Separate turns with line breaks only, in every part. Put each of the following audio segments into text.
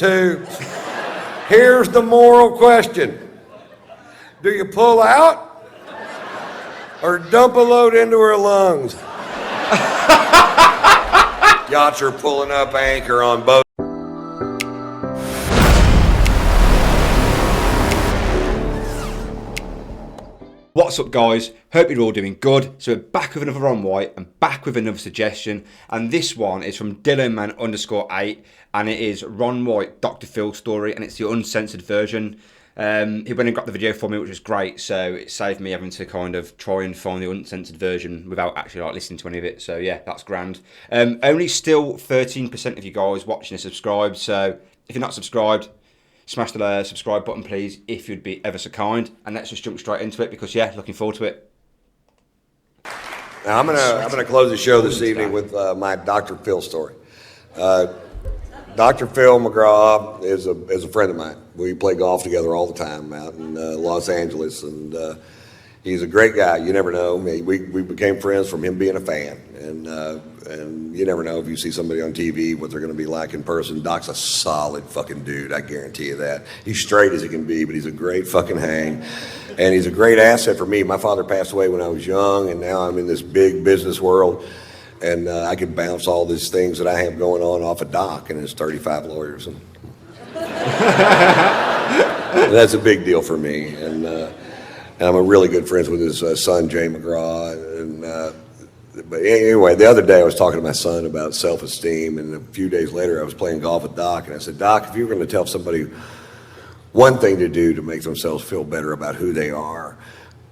2. Here's the moral question. Do you pull out or dump a load into her lungs? Yachts are pulling up anchor on both.
What's up, guys? Hope you're all doing good. So we're back with another Ron White and back with another suggestion, and this one is from DylanMan_8, and it is Ron White Dr. Phil story, and it's the uncensored version. He went and got the video for me, which was great, so it saved me having to kind of try and find the uncensored version without actually listening to any of it. So yeah, that's grand. Only still 13% of you guys watching are subscribed, so if you're not subscribed, smash the subscribe button, please, if you'd be ever so kind. And let's just jump straight into it because, yeah, looking forward to it.
Now, I'm gonna close the show this evening with my Dr. Phil story. Dr. Phil McGraw is a friend of mine. We play golf together all the time out in Los Angeles, and he's a great guy. You never know. We became friends from him being a fan, and you never know if you see somebody on TV what they're going to be like in person. Doc's a solid fucking dude, I guarantee you that. He's straight as he can be, but he's a great fucking hang, and he's a great asset for me. My father passed away when I was young, and now I'm in this big business world, and I can bounce all these things that I have going on off of Doc and his 35 lawyers. And that's a big deal for me, and I'm a really good friends with his son, Jay McGraw. But anyway, the other day I was talking to my son about self-esteem, and a few days later I was playing golf with Doc, and I said, Doc, if you were going to tell somebody one thing to do to make themselves feel better about who they are,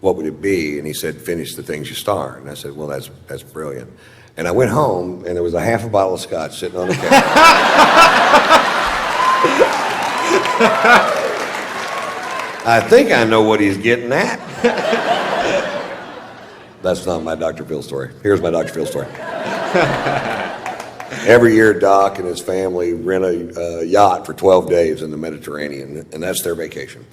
what would it be? And he said, finish the things you start. And I said, well, that's brilliant. And I went home, and there was a half a bottle of scotch sitting on the counter. I think I know what he's getting at. That's not my Dr. Phil story. Here's my Dr. Phil story. Every year, Doc and his family rent a yacht for 12 days in the Mediterranean, and that's their vacation.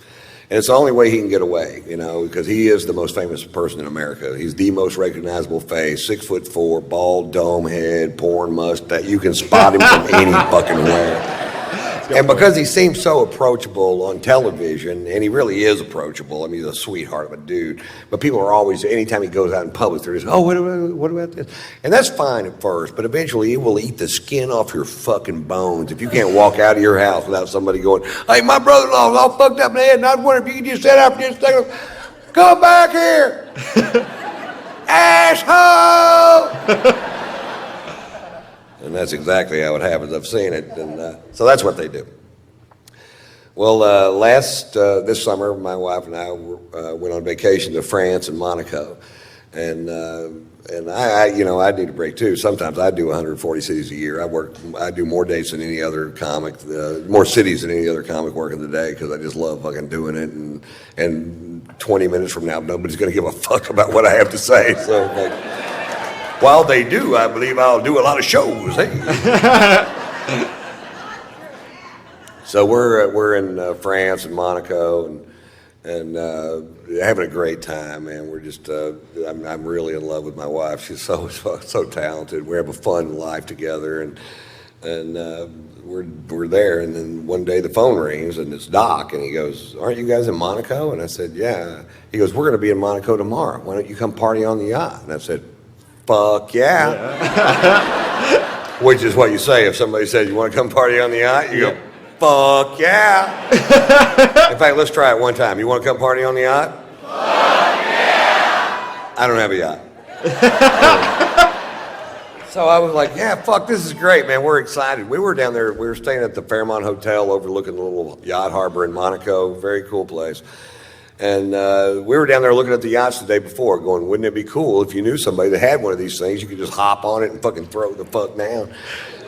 And it's the only way he can get away, because he is the most famous person in America. He's the most recognizable face, 6'4", bald dome head, porn mustache. You can spot him from any fucking where. And because he seems so approachable on television, and he really is approachable, I mean, he's a sweetheart of a dude, but people are always, anytime he goes out in public, they're just, oh, what about this? And that's fine at first, but eventually it will eat the skin off your fucking bones if you can't walk out of your house without somebody going, hey, my brother-in-law's all fucked up in the head, and I was wondering if you could just sit out for just a second. Come back here! Asshole! And that's exactly how it happens. I've seen it, and so that's what they do. Well, this summer, my wife and I went on vacation to France and Monaco, and I need a break too. Sometimes I do 140 cities a year. I do more dates than any other comic, more cities than any other comic working the day because I just love fucking doing it. And 20 minutes from now, nobody's going to give a fuck about what I have to say. So. While they do, I believe I'll do a lot of shows. Hey. So we're in France and Monaco and having a great time, man. We're just I'm really in love with my wife. She's so talented. We have a fun life together, and we're there. And then one day the phone rings and it's Doc, and he goes, "Aren't you guys in Monaco?" And I said, "Yeah." He goes, "We're going to be in Monaco tomorrow. Why don't you come party on the yacht?" And I said, fuck yeah. Which is what you say if somebody says, you want to come party on the yacht? You go, fuck yeah. In fact, let's try it one time. You want to come party on the yacht? Fuck yeah. I don't have a yacht. So I was like, yeah, fuck, this is great, man. We're excited. We were down there. We were staying at the Fairmont Hotel overlooking the little yacht harbor in Monaco. Very cool place. And we were down there looking at the yachts the day before going, wouldn't it be cool if you knew somebody that had one of these things? You could just hop on it and fucking throw the fuck down.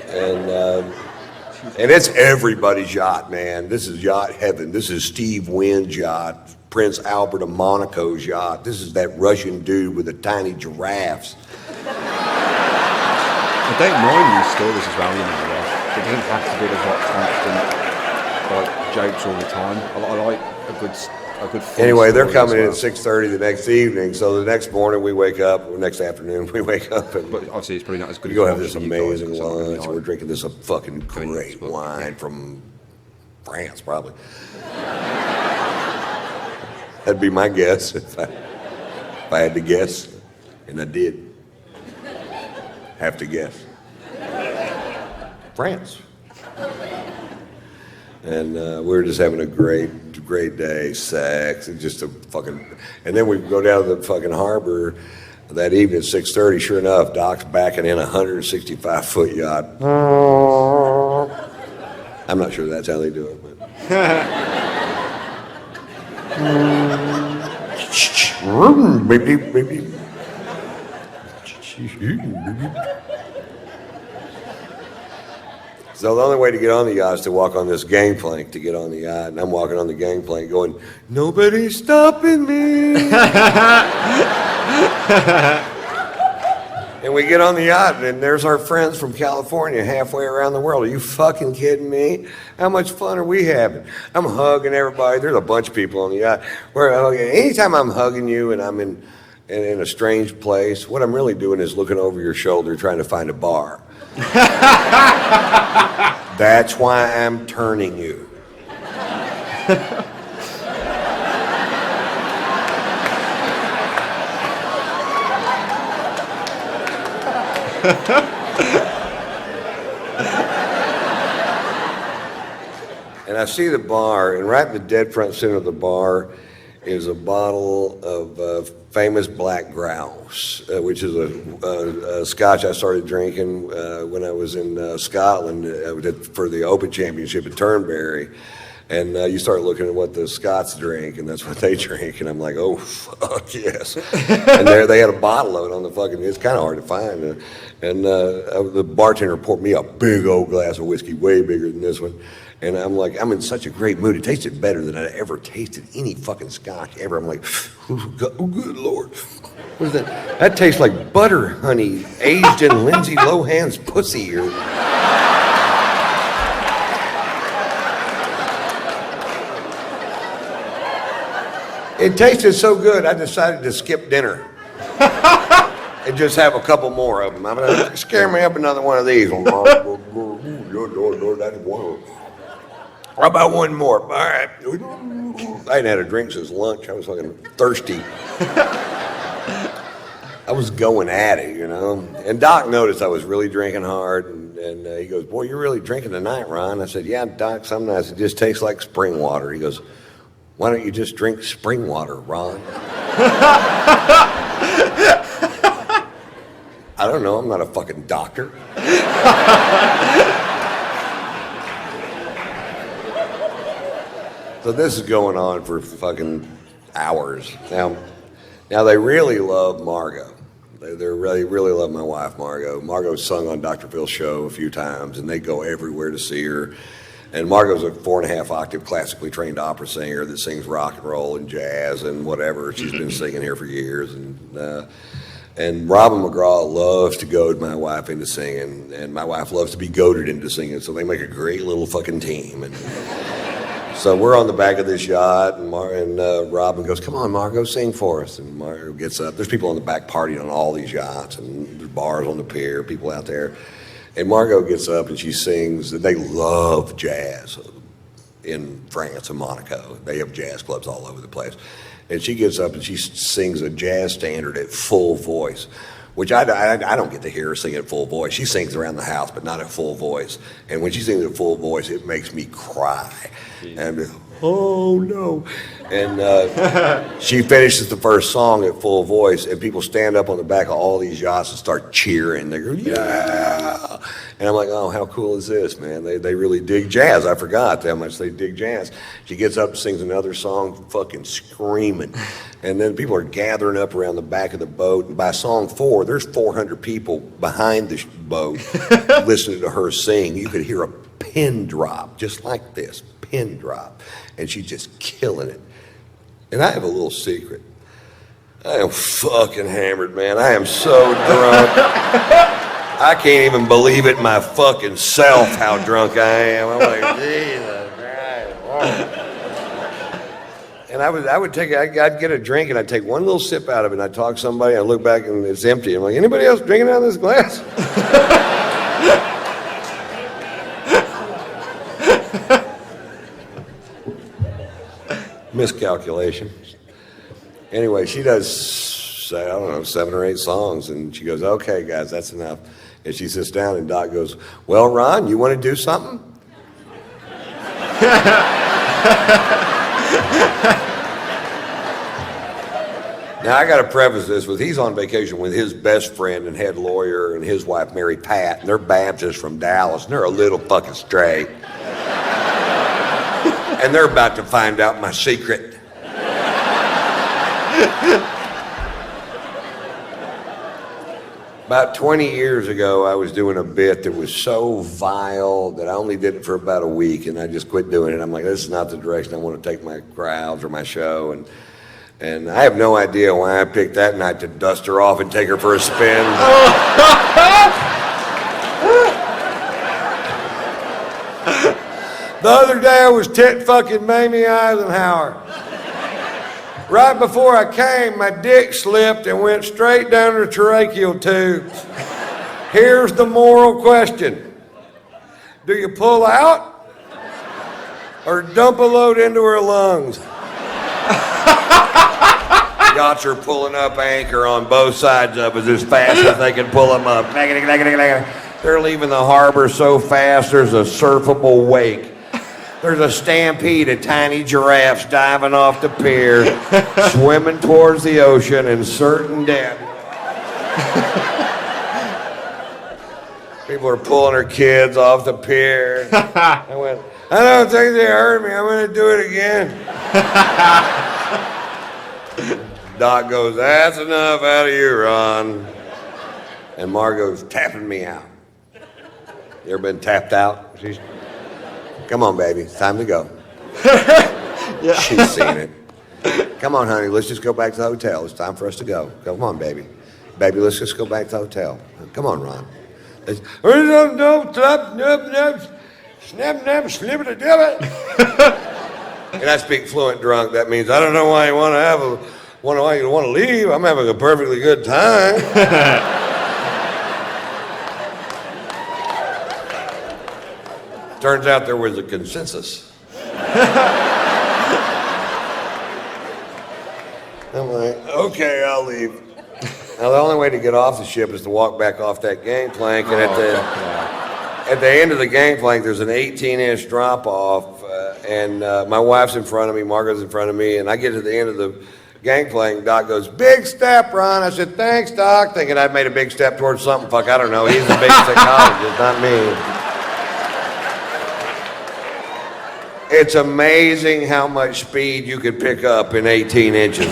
And it's everybody's yacht, man. This is yacht heaven. This is Steve Wynn's yacht, Prince Albert of Monaco's yacht. This is that Russian dude with the tiny giraffes.
I don't mind these stories as well, It doesn't have to be the constant jokes all the time. I like a good
anyway, they're coming in at 6:30 the next evening, so the next morning we wake up, or next afternoon we wake up, and
but obviously it's probably not as good.
We go have this amazing lunch. We're drinking this fucking great wine from France, probably. That'd be my guess if I had to guess, and I did have to guess. France. And we were just having a great day, sex, and just a fucking, and then we go down to the fucking harbor that evening at 6:30. Sure enough, Doc's backing in a 165-foot yacht. I'm not sure that's how they do it, but. Baby. So the only way to get on the yacht is to walk on this gangplank to get on the yacht. And I'm walking on the gangplank going, nobody's stopping me. And we get on the yacht, and there's our friends from California halfway around the world. Are you fucking kidding me? How much fun are we having? I'm hugging everybody. There's a bunch of people on the yacht. Anytime I'm hugging you and I'm in a strange place, what I'm really doing is looking over your shoulder trying to find a bar. That's why I'm turning you. And I see the bar, and right in the dead front center of the bar is a bottle of famous black grouse, which is a scotch I started drinking when I was in Scotland for the Open Championship at Turnberry. And you start looking at what the Scots drink, and that's what they drink. And I'm like, oh, fuck yes. And there they had a bottle of it on the fucking, it's kind of hard to find. And the bartender poured me a big old glass of whiskey, way bigger than this one. And I'm like, I'm in such a great mood. It tasted better than I'd ever tasted any fucking scotch ever. I'm like, oh, good Lord. What is that? That tastes like butter honey aged in Lindsay Lohan's pussy. It tasted so good, I decided to skip dinner and just have a couple more of them. I'm going to scare me up another one of these. How about one more? All right. I hadn't had a drink since lunch. I was fucking thirsty. I was going at it, you know. And Doc noticed I was really drinking hard, and he goes, boy, you're really drinking tonight, Ron. I said, yeah, Doc, some nights it just tastes like spring water. He goes, why don't you just drink spring water, Ron? I don't know, I'm not a fucking doctor. So this is going on for fucking hours. Now they really love Margot. They really love my wife, Margot. Margot's sung on Dr. Phil's show a few times, and they go everywhere to see her. And Margot's a 4.5 octave classically trained opera singer that sings rock and roll and jazz and whatever. She's been singing here for years. And Robin McGraw loves to goad my wife into singing, and my wife loves to be goaded into singing. So they make a great little fucking team. And so we're on the back of this yacht, and Robin goes, come on, Margot, sing for us. And Margot gets up. There's people on the back partying on all these yachts, and there's bars on the pier, people out there. And Margot gets up and she sings. They love jazz in France and Monaco. They have jazz clubs all over the place. And she gets up and she sings a jazz standard at full voice, which I don't get to hear her sing at full voice. She sings around the house, but not at full voice. And when she sings at full voice, it makes me cry. And oh no. And she finishes the first song at full voice, and people stand up on the back of all these yachts and start cheering. They go, yeah. And I'm like, oh, how cool is this, man? They really dig jazz. I forgot how much they dig jazz. She gets up and sings another song, fucking screaming. And then people are gathering up around the back of the boat. And by song 4, there's 400 people behind the boat listening to her sing. You could hear a pin drop, just like this, pin drop. And she's just killing it. And I have a little secret. I am fucking hammered, man. I am so drunk. I can't even believe it my fucking self how drunk I am. I'm like, Jesus Christ. And I'd get a drink and I'd take one little sip out of it and I'd talk to somebody and I'd look back and it's empty. I'm like, anybody else drinking out of this glass? Miscalculation. Anyway, she does, I don't know, 7 or 8 songs, and she goes, okay, guys, that's enough. And she sits down, and Doc goes, well, Ron, you want to do something? Now, I got to preface this with he's on vacation with his best friend and head lawyer and his wife, Mary Pat, and they're Baptists from Dallas, and they're a little fucking straight. And they're about to find out my secret. About 20 years ago, I was doing a bit that was so vile that I only did it for about a week, and I just quit doing it. I'm like, this is not the direction I want to take my crowds or my show. And I have no idea why I picked that night to dust her off and take her for a spin. The other day I was tit fucking Mamie Eisenhower. Right before I came, my dick slipped and went straight down the tracheal tube. Here's the moral question. Do you pull out or dump a load into her lungs? Yachts are pulling up anchor on both sides of us as fast as they can pull them up. They're leaving the harbor so fast there's a surfable wake. There's a stampede of tiny giraffes diving off the pier, swimming towards the ocean in certain death. People are pulling their kids off the pier. I went, I don't think they heard me. I'm going to do it again. Doc goes, that's enough out of you, Ron. And Margot's tapping me out. You ever been tapped out? Come on, baby, it's time to go. Yeah. She's seen it. Come on, honey, let's just go back to the hotel. It's time for us to go. Come on, baby. Baby, let's just go back to the hotel. Come on, Ron. And I speak fluent drunk. That means I don't know why you want to leave. I'm having a perfectly good time. Turns out there was a consensus. I'm like, okay, I'll leave. Now, the only way to get off the ship is to walk back off that gangplank, and at the end of the gangplank, there's an 18-inch drop-off, and my wife's in front of me, Margot's in front of me, and I get to the end of the gangplank, Doc goes, big step, Ron. I said, thanks, Doc, thinking I'd made a big step towards something. Fuck, I don't know. He's a big psychologist, not me. It's amazing how much speed you could pick up in 18 inches.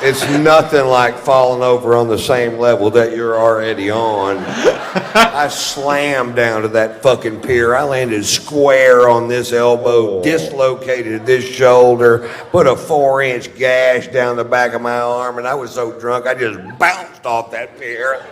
It's nothing like falling over on the same level that you're already on. I slammed down to that fucking pier. I landed square on this elbow, dislocated this shoulder, put a 4-inch gash down the back of my arm, and I was so drunk I just bounced off that pier.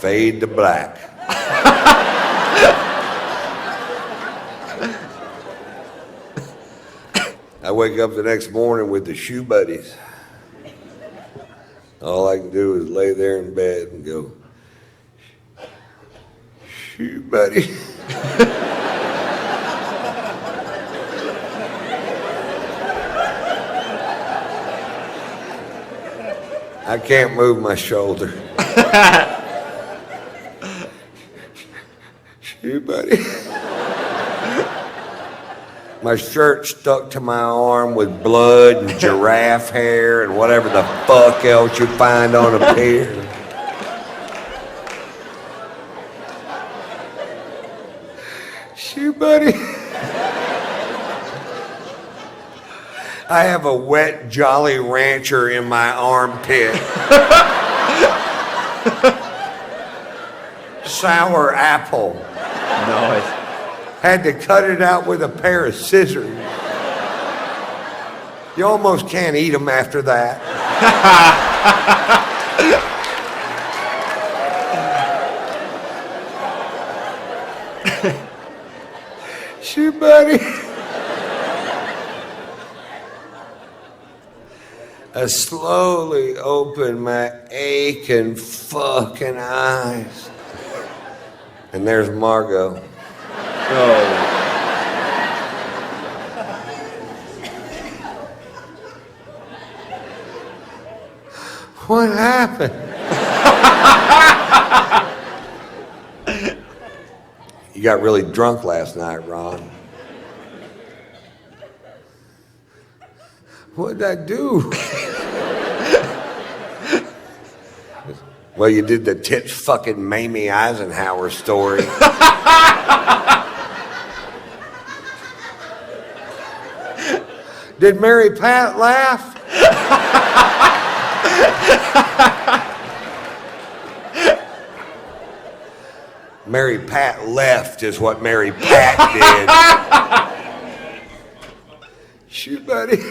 Fade to black. I wake up the next morning with the shoe buddies. All I can do is lay there in bed and go, shoe buddy. I can't move my shoulder. Shoe buddy. My shirt stuck to my arm with blood and giraffe hair and whatever the fuck else you find on a pier. Shoe buddy. I have a wet Jolly Rancher in my armpit. Sour apple.
Nice.
Had to cut it out with a pair of scissors. You almost can't eat them after that. Shoot, buddy. I slowly opened my aching fucking eyes. And there's Margot.
Oh.
What happened? You got really drunk last night, Ron. What did I do? Well, you did the tits fucking Mamie Eisenhower story. Did Mary Pat laugh? Mary Pat left is what Mary Pat did. Shoot, buddy.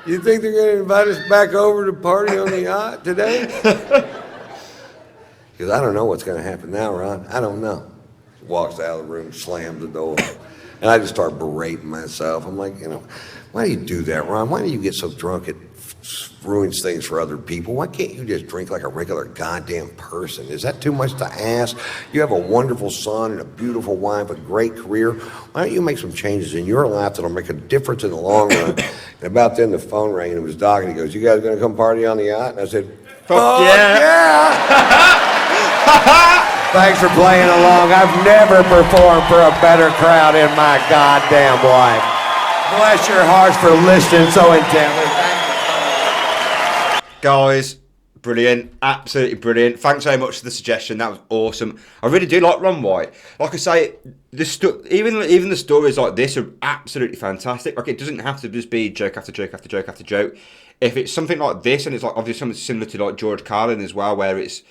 You think they're going to invite us back over to party on the yacht today? Because I don't know what's going to happen now, Ron. I don't know. Walks out of the room, slams the door. And I just start berating myself. I'm like, why do you do that, Ron? Why do you get so drunk it ruins things for other people? Why can't you just drink like a regular goddamn person? Is that too much to ask? You have a wonderful son and a beautiful wife, a great career. Why don't you make some changes in your life that'll make a difference in the long run? And about then the phone rang and it was Doc and he goes, you guys gonna come party on the yacht? And I said, fuck yeah! Thanks for playing along. I've never performed for a better crowd in my goddamn life. Bless your hearts for listening so intently.
Guys, brilliant, absolutely brilliant. Thanks so much for the suggestion. That was awesome. I really do like Ron White. Like I say, even the stories like this are absolutely fantastic. Like, it doesn't have to just be joke after joke after joke after joke. If it's something like this, and it's like obviously something similar to like George Carlin as well, where it's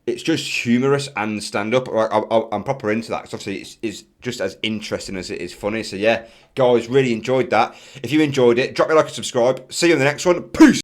just humorous and stand-up. I'm proper into that, because obviously it's just as interesting as it is funny. So yeah, guys, really enjoyed that. If you enjoyed it, drop me a like and subscribe. See you in the next one. Peace!